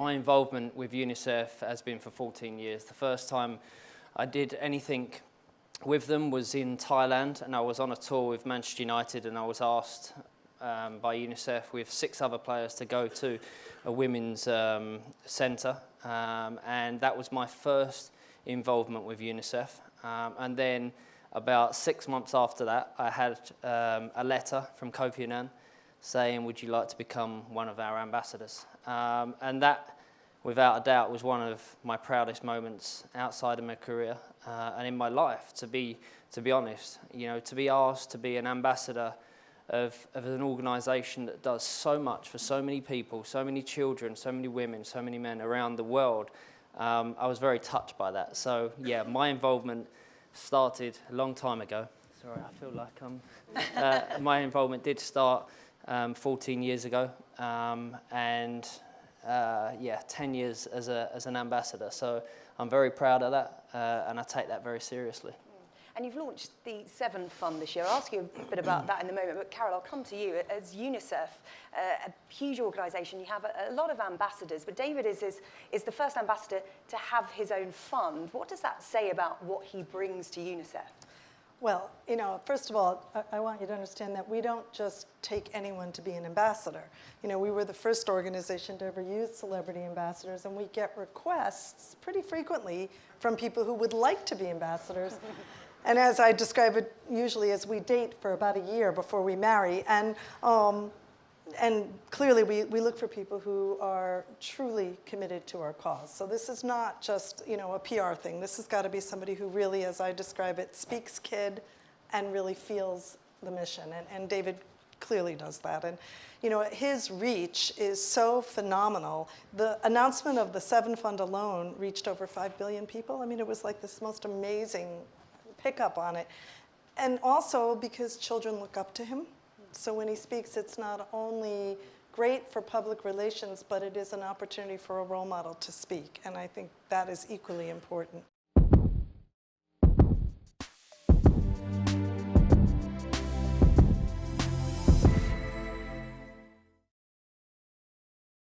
My involvement with UNICEF has been for 14 years. The first time I did anything with them was in Thailand, and I was on a tour with Manchester United, and I was asked by UNICEF with 6 other players to go to a women's centre, and that was my first involvement with UNICEF. And then about 6 months after that, I had a letter from Kofi Annan saying, would you like to become one of our ambassadors? And that, without a doubt, was one of my proudest moments outside of my career and in my life, to be honest. You know, to be asked to be an ambassador of an organisation that does so much for so many people, so many children, so many women, so many men around the world, I was very touched by that. So, yeah, my involvement started a long time ago. Sorry, I feel like my involvement did start 14 years ago, and yeah, 10 years as an ambassador. So I'm very proud of that, and I take that very seriously. And you've launched the Seven Fund this year. I'll ask you a bit about that in a moment, but Carol, I'll come to you. As UNICEF, a huge organisation, you have a lot of ambassadors, but David is the first ambassador to have his own fund. What does that say about what he brings to UNICEF? Well, you know, first of all, I want you to understand that we don't just take anyone to be an ambassador. You know, we were the first organization to ever use celebrity ambassadors, and we get requests pretty frequently from people who would like to be ambassadors. And as I describe it, usually as we date for about a year before we marry. And clearly we look for people who are truly committed to our cause. So this is not just, you know, a PR thing. This has got to be somebody who really, as I describe it, speaks kid and really feels the mission. And David clearly does that. And, you know, his reach is so phenomenal. The announcement of the Seven Fund alone reached over 5 billion people. I mean, it was like this most amazing pickup on it. And also because children look up to him. So when he speaks, it's not only great for public relations, but it is an opportunity for a role model to speak. And I think that is equally important.